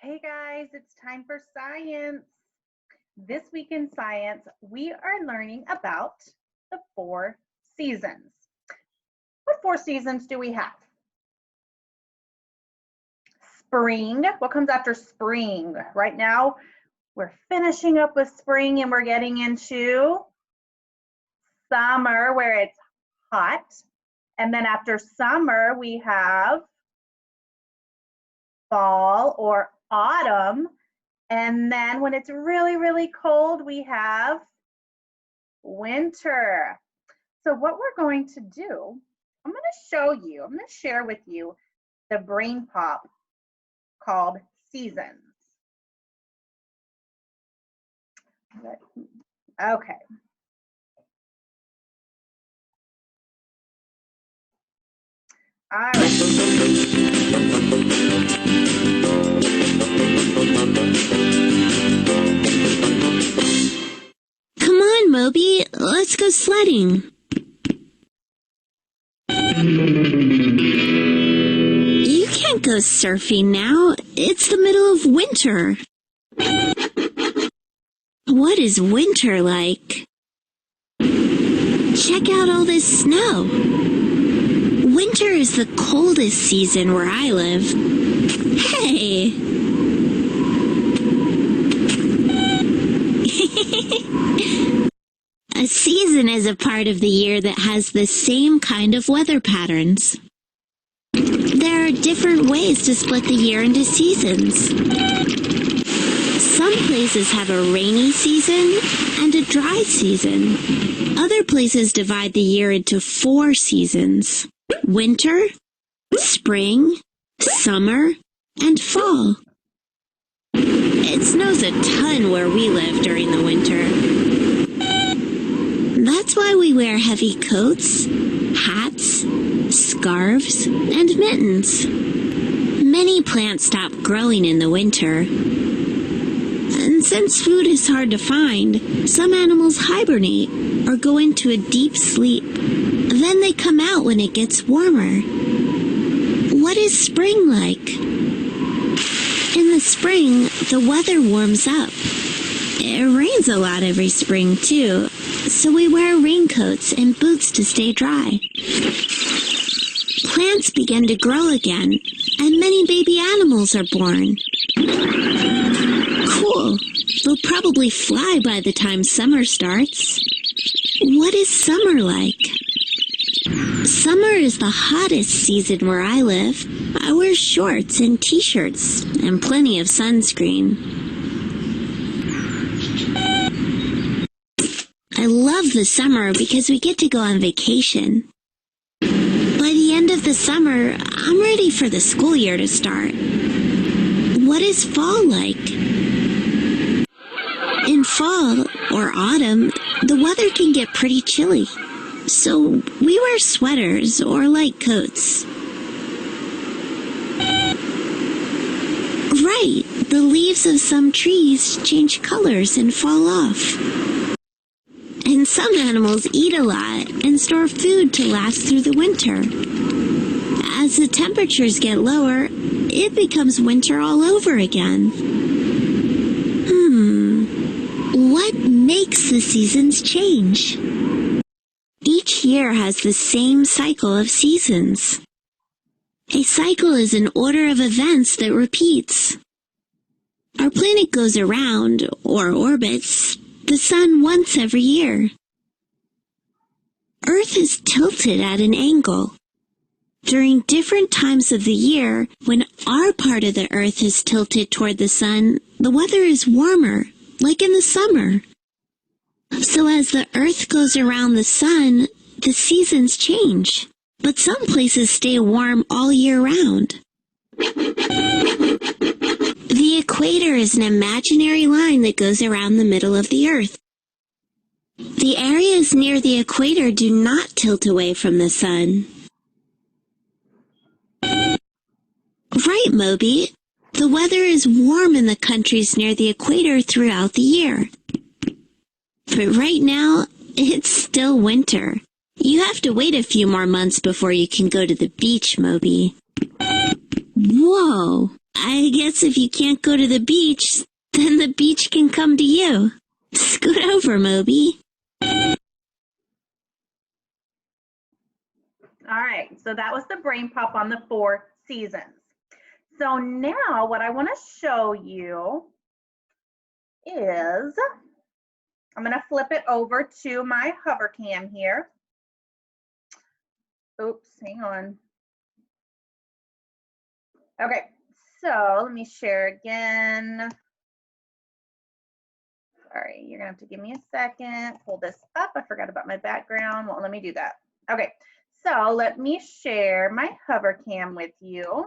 Hey guys, it's time for science. This week in science, we are learning about the 4 seasons. What 4 seasons do we have? Spring. What comes after spring? Right now, we're finishing up with spring and we're getting into summer where it's hot. And then after summer, we have fall or autumn. And then when it's really, really cold, we have winter. So what we're going to do, I'm going to share with you the brain pop called Seasons. Okay. All right. Come on, Moby, let's go sledding. You can't go surfing now. It's the middle of winter. What is winter like? Check out all this snow. Winter is the coldest season where I live. Hey! A season is a part of the year that has the same kind of weather patterns. There are different ways to split the year into seasons. Some places have a rainy season and a dry season. Other places divide the year into 4 seasons: winter, spring, summer, and fall. It snows a ton where we live during the winter. That's why we wear heavy coats, hats, scarves, and mittens. Many plants stop growing in the winter. And since food is hard to find, some animals hibernate or go into a deep sleep. Then they come out when it gets warmer. What is spring like? In the spring, the weather warms up. It rains a lot every spring, too, so we wear raincoats and boots to stay dry. Plants begin to grow again, and many baby animals are born. Cool. They'll probably fly by the time summer starts. What is summer like? Summer is the hottest season where I live. I wear shorts and t-shirts and plenty of sunscreen. I love the summer because we get to go on vacation. By the end of the summer, I'm ready for the school year to start. What is fall like? In fall or autumn, the weather can get pretty chilly. So we wear sweaters or light coats. Right, the leaves of some trees change colors and fall off. And some animals eat a lot and store food to last through the winter. As the temperatures get lower, it becomes winter all over again. What makes the seasons change? Each year has the same cycle of seasons. A cycle is an order of events that repeats. Our planet goes around, or orbits, the sun once every year. Earth is tilted at an angle. During different times of the year, when our part of the Earth is tilted toward the sun, the weather is warmer, like in the summer. So as the Earth goes around the sun, the seasons change. But some places stay warm all year round. The equator is an imaginary line that goes around the middle of the Earth. The areas near the equator do not tilt away from the sun. Right, Moby. The weather is warm in the countries near the equator throughout the year. But right now, it's still winter. You have to wait a few more months before you can go to the beach, Moby. Whoa, I guess if you can't go to the beach, then the beach can come to you. Scoot over, Moby. All right, so that was the brain pop on the 4 seasons. So now what I want to show you is, I'm going to flip it over to my hover cam here. Oops, hang on. Okay, so let me share again. Sorry, you're gonna have to give me a second. Pull this up. I forgot about my background. Well, let me do that. Okay, so let me share my hover cam with you.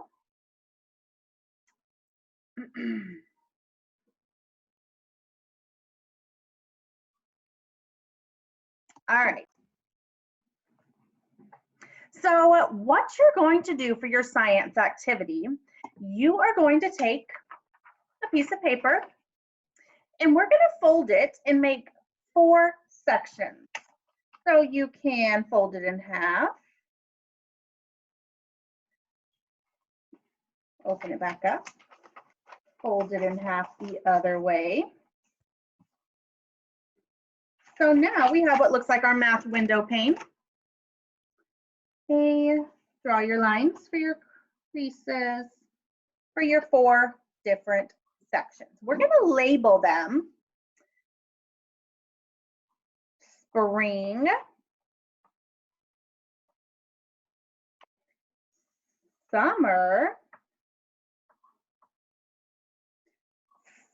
All right. So what you're going to do for your science activity, you are going to take a piece of paper and we're going to fold it and make 4 sections. So you can fold it in half, open it back up, fold it in half the other way. So now we have what looks like our math window pane. Okay, draw your lines for your creases for your 4 different sections. We're going to label them spring, summer,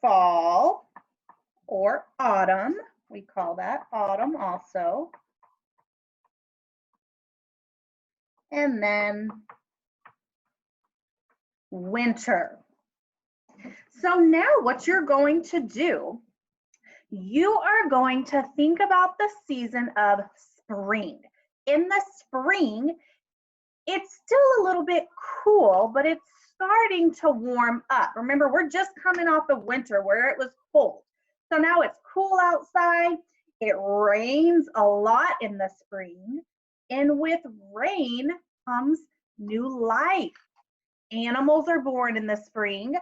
fall, or autumn. We call that autumn also. And then winter. So now what you're going to do, you are going to think about the season of spring. In the spring, it's still a little bit cool, but it's starting to warm up. Remember, we're just coming off of winter where it was cold. So now it's cool outside. It rains a lot in the spring. And with rain comes new life. Animals are born in the spring.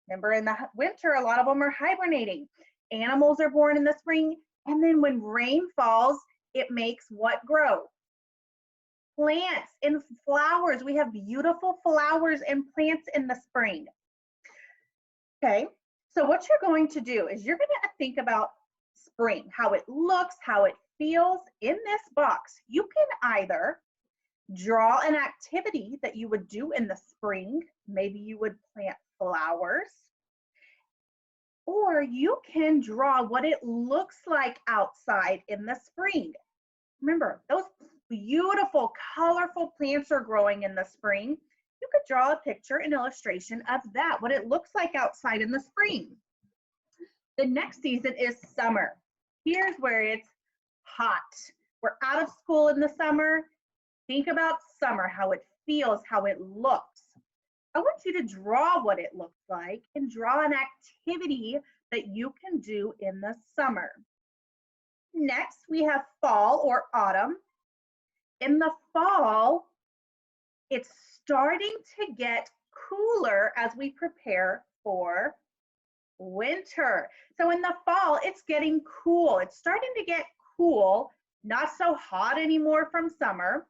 Remember, in the winter, a lot of them are hibernating. Animals are born in the spring. And then when rain falls, it makes what grow? Plants and flowers. We have beautiful flowers and plants in the spring. Okay, so what you're going to do is you're going to think about spring, how it looks, how it feels. In this box, you can either draw an activity that you would do in the spring. Maybe you would plant flowers. Or you can draw what it looks like outside in the spring. Remember, those beautiful, colorful plants are growing in the spring. You could draw a picture, an illustration of that, what it looks like outside in the spring. The next season is summer. Here's where it's hot. We're out of school in the summer. Think about summer, how it feels, how it looks. I want you to draw what it looks like and draw an activity that you can do in the summer. Next, we have fall or autumn. In the fall, it's starting to get cooler as we prepare for winter. So in the fall, it's getting cool. It's starting to get cool, not so hot anymore from summer.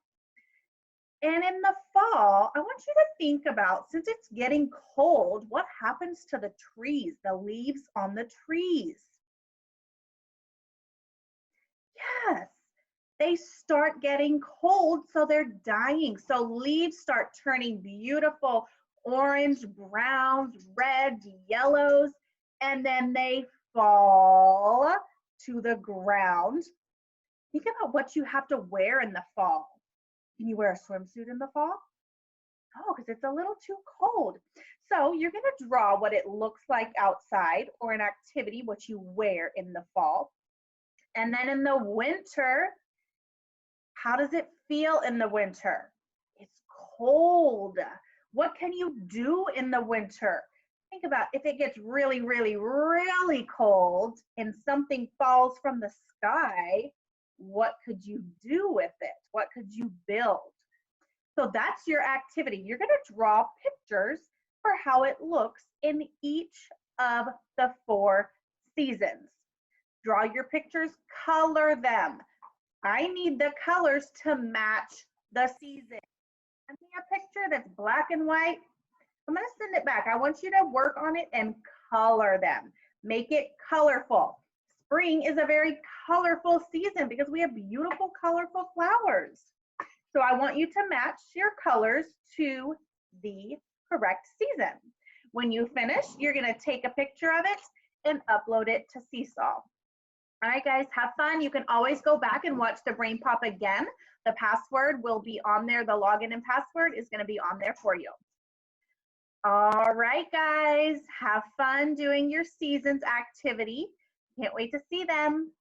And in the fall, I want you to think about, since it's getting cold, what happens to the trees, the leaves on the trees? Yes, they start getting cold, so they're dying. So leaves start turning beautiful orange, browns, reds, yellows, and then they fall to the ground. Think about what you have to wear in the fall. Can you wear a swimsuit in the fall? No, because it's a little too cold. So you're going to draw what it looks like outside or an activity, what you wear in the fall. And then in the winter, how does it feel in the winter? It's cold. What can you do in the winter? Think about if it gets really, really, really cold and something falls from the sky, what could you do with it? What could you build? So that's your activity. You're going to draw pictures for how it looks in each of the 4 seasons. Draw your pictures, color them. I need the colors to match the season. Send me a picture that's black and white. I'm going to send it back. I want you to work on it and color them. Make it colorful. Spring is a very colorful season because we have beautiful, colorful flowers. So I want you to match your colors to the correct season. When you finish, you're going to take a picture of it and upload it to Seesaw. All right, guys, have fun. You can always go back and watch the Brain Pop again. The password will be on there. The login and password is going to be on there for you. All right, guys, have fun doing your seasons activity. Can't wait to see them.